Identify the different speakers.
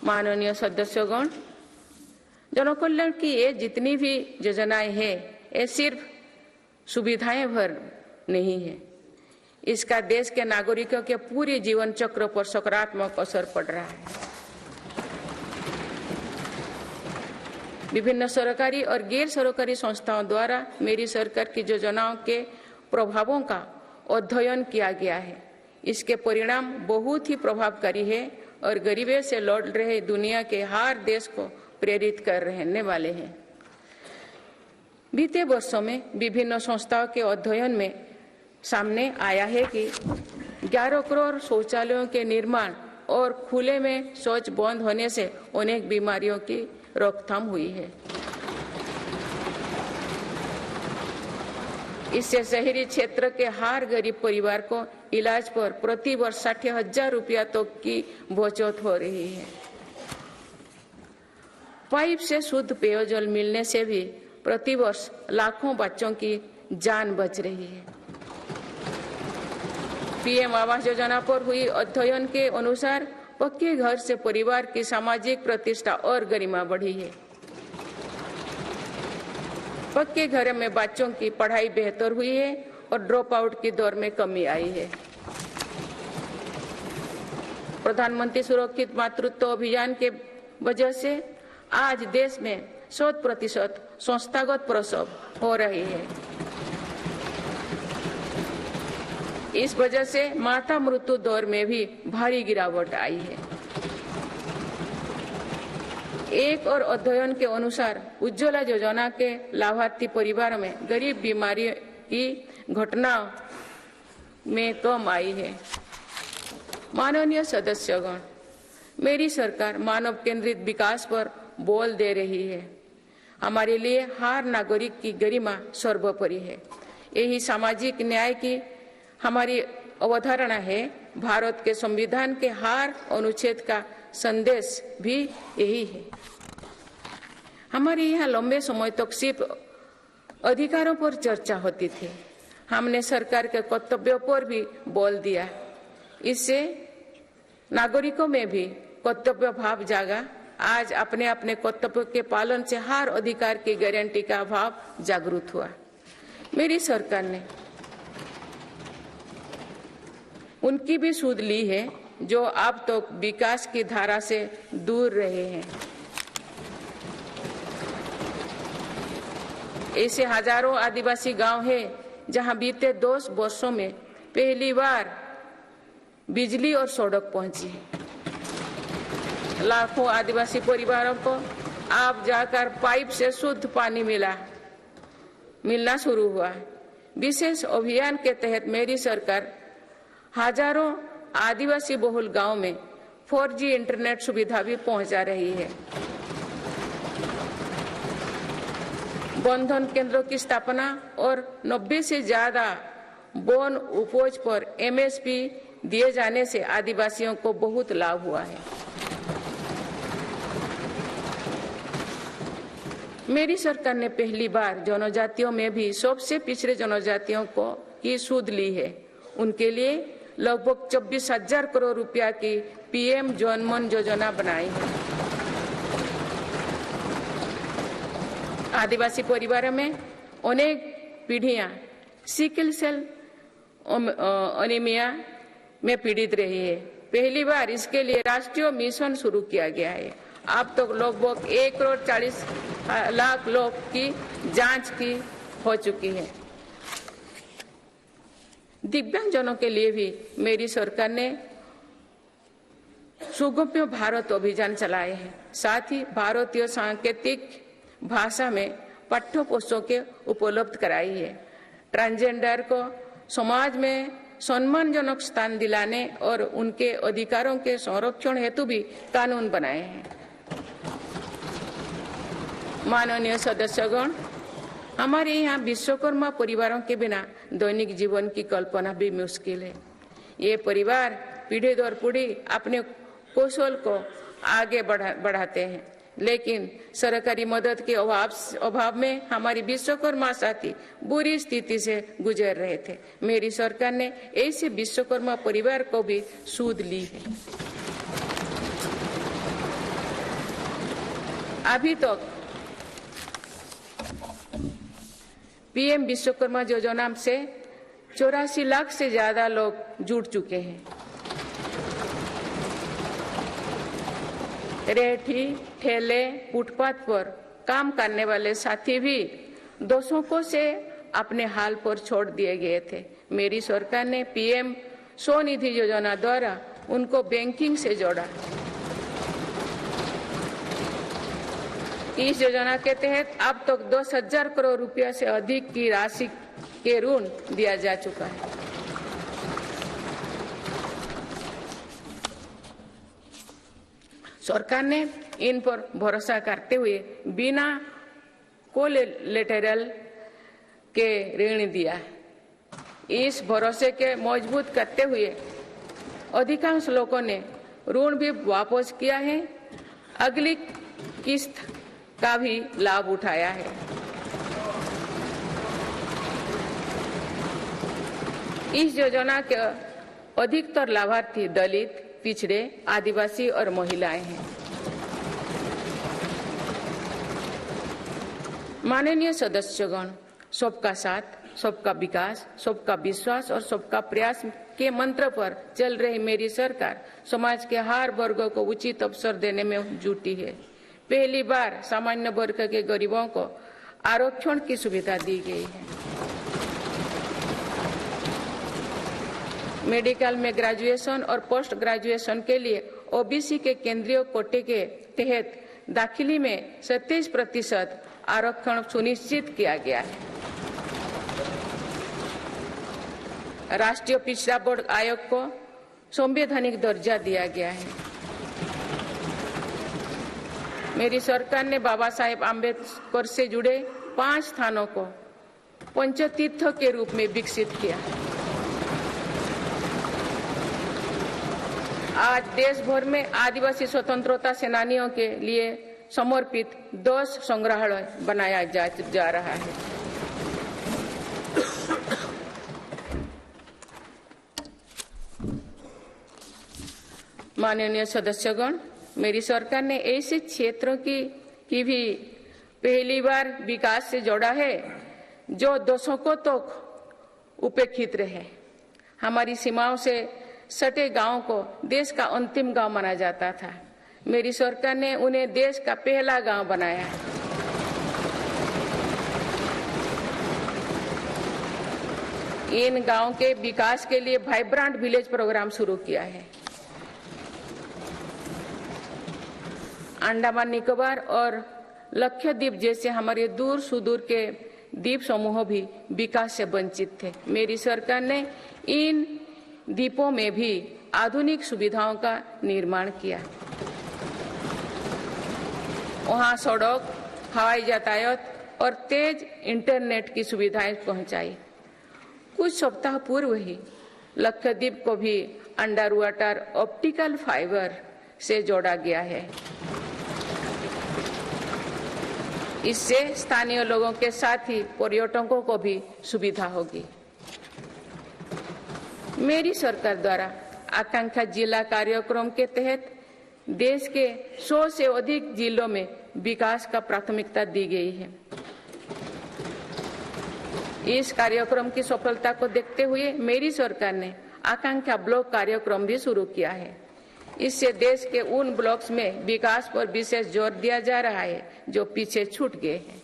Speaker 1: माननीय सदस्यगण, जनकल्याण की ये जितनी भी योजनाएं हैं, ये सिर्फ सुविधाएं भर नहीं है, इसका देश के नागरिकों के पूरे जीवन चक्र पर सकारात्मक असर पड़ रहा है। विभिन्न सरकारी और गैर सरकारी संस्थाओं द्वारा मेरी सरकार की योजनाओं के प्रभावों का अध्ययन किया गया है। इसके परिणाम बहुत ही प्रभावकारी है और गरीबी से लड़ रहे दुनिया के हर देश को प्रेरित कर रहने वाले हैं। बीते वर्षों में विभिन्न संस्थाओं के अध्ययन में सामने आया है कि 11 करोड़ शौचालयों के निर्माण और खुले में शौच बंद होने से अनेक बीमारियों की रोकथाम हुई है। इससे शहरी क्षेत्र के हर गरीब परिवार को इलाज पर प्रति वर्ष 60,000 रुपया तक की बचत हो रही है। पाइप से शुद्ध पेयजल मिलने से भी प्रति वर्ष लाखों बच्चों की जान बच रही है। पीएम आवास योजना पर हुई अध्ययन के अनुसार पक्के घर से परिवार की सामाजिक प्रतिष्ठा और गरिमा बढ़ी है। पक्के घर में बच्चों की पढ़ाई बेहतर हुई है और ड्रॉप आउट की दर में कमी आई है। प्रधानमंत्री सुरक्षित मातृत्व अभियान के वजह से आज देश में 100% संस्थागत प्रसव हो रही है। इस वजह से माता मृत्यु दर में भी भारी गिरावट आई है। एक और अध्ययन के अनुसार उज्ज्वला योजना के लाभार्थी परिवार में गरीब बीमारी की घटनाओं में कम आई है। माननीय सदस्यगण, मेरी सरकार मानव केंद्रित विकास पर बल दे रही है। हमारे लिए हर नागरिक की गरिमा सर्वोपरि है। यही सामाजिक न्याय की हमारी अवधारणा है। भारत के संविधान के हर अनुच्छेद का संदेश भी यही है। हमारे यहाँ लंबे समय तक सिर्फ अधिकारों पर चर्चा होती थी। हमने सरकार के कर्तव्यों पर भी बल दिया। इससे नागरिकों में भी कर्तव्य भाव जागा। आज अपने अपने कर्तव्य के पालन से हर अधिकार की गारंटी का भाव जागृत हुआ। मेरी सरकार ने उनकी भी सुध ली है जो अब तो विकास की धारा से दूर रहे हैं। ऐसे हजारों आदिवासी गांव हैं जहां बीते 10 वर्षों में पहली बार बिजली और सड़क पहुंची है। लाखों आदिवासी परिवारों को अब जाकर पाइप से शुद्ध पानी मिलना शुरू हुआ। विशेष अभियान के तहत मेरी सरकार हजारों आदिवासी बहुल गांव में 4G इंटरनेट सुविधा भी पहुंचा रही है। बंधन केंद्रों की स्थापना और 90 से ज्यादा वन उपज पर MSP दिए जाने से आदिवासियों को बहुत लाभ हुआ है। मेरी सरकार ने पहली बार जनजातियों में भी सबसे पिछड़े जनजातियों को की सुध ली है। उनके लिए लगभग 24,000 करोड़ रुपया की PM जनमन योजना बनाई है। आदिवासी परिवारों में अनेक पीढ़ियां सिकल सेल एनीमिया में पीड़ित रही है। पहली बार इसके लिए राष्ट्रीय मिशन शुरू किया गया है। अब तक लगभग 1,40,00,000 लोग की जांच की हो चुकी है। दिव्यांगजनों के लिए भी मेरी सरकार ने सुगम्य भारत अभियान चलाए हैं। साथ ही भारतीय सांकेतिक भाषा में पाठ्य पुस्तकें उपलब्ध कराई है। ट्रांसजेंडर को समाज में सम्मानजनक स्थान दिलाने और उनके अधिकारों के संरक्षण हेतु भी कानून बनाए हैं। माननीय सदस्यगण, हमारे यहाँ विश्वकर्मा परिवारों के बिना दैनिक जीवन की कल्पना भी मुश्किल है। ये परिवार पीढ़ी दर पीढ़ी अपने कौशल को आगे बढ़ाते हैं, लेकिन सरकारी मदद के अभाव में हमारी विश्वकर्मा साथी बुरी स्थिति से गुजर रहे थे। मेरी सरकार ने ऐसे विश्वकर्मा परिवार को भी सुध ली है। अभी तक पीएम विश्वकर्मा योजना से 84 लाख से ज्यादा लोग जुड़ चुके हैं। रेहड़ी, ठेले, फुटपाथ पर काम करने वाले साथी भी दशकों से अपने हाल पर छोड़ दिए गए थे। मेरी सरकार ने पीएम स्वनिधि योजना द्वारा उनको बैंकिंग से जोड़ा। इस योजना के तहत अब तक 10,000 करोड़ रुपया से अधिक की राशि के ऋण दिया जा चुका है। सरकार ने इन पर भरोसा करते हुए बिना कोलेटरल के ऋण दिया। इस भरोसे के मजबूत करते हुए अधिकांश लोगों ने ऋण भी वापस किया है, अगली किस्त का भी लाभ उठाया है। इस योजना के अधिकतर लाभार्थी दलित, पिछड़े, आदिवासी और महिलाएं हैं। माननीय सदस्यगण, सबका साथ, सबका विकास, सबका विश्वास और सबका प्रयास के मंत्र पर चल रही मेरी सरकार समाज के हर वर्ग को उचित अवसर देने में जुटी है। पहली बार सामान्य वर्ग के गरीबों को आरक्षण की सुविधा दी गई है। मेडिकल में ग्रेजुएशन और पोस्ट ग्रेजुएशन के लिए ओबीसी के केंद्रीय कोटे के तहत दाखिले में 27% आरक्षण सुनिश्चित किया गया है। राष्ट्रीय पिछड़ा वर्ग आयोग को संवैधानिक दर्जा दिया गया है। मेरी सरकार ने बाबा साहेब आम्बेडकर से जुड़े 5 स्थानों को पंचतीर्थ के रूप में विकसित किया। आज देश भर में आदिवासी स्वतंत्रता सेनानियों के लिए समर्पित 10 संग्रहालय बनाया जा रहा है। माननीय सदस्यगण, मेरी सरकार ने ऐसे क्षेत्रों की भी पहली बार विकास से जोड़ा है जो दशकों तक उपेक्षित रहे। हमारी सीमाओं से सटे गांव को देश का अंतिम गांव माना जाता था। मेरी सरकार ने उन्हें देश का पहला गांव बनाया है। इन गांव के विकास के लिए वाइब्रेंट विलेज प्रोग्राम शुरू किया है। अंडमान निकोबार और लक्षद्वीप जैसे हमारे दूर सुदूर के द्वीप समूह भी विकास से वंचित थे। मेरी सरकार ने इन द्वीपों में भी आधुनिक सुविधाओं का निर्माण किया। वहां सड़क, हवाई यातायात और तेज इंटरनेट की सुविधाएं पहुंचाई। कुछ सप्ताह पूर्व ही लक्षद्वीप को भी अंडर वाटर ऑप्टिकल फाइबर से जोड़ा गया है। इससे स्थानीय लोगों के साथ ही पर्यटकों को भी सुविधा होगी। मेरी सरकार द्वारा आकांक्षा जिला कार्यक्रम के तहत देश के 100 से अधिक जिलों में विकास का प्राथमिकता दी गई है। इस कार्यक्रम की सफलता को देखते हुए मेरी सरकार ने आकांक्षा ब्लॉक कार्यक्रम भी शुरू किया है। इससे देश के उन ब्लॉक्स में विकास पर विशेष जोर दिया जा रहा है जो पीछे छूट गए हैं।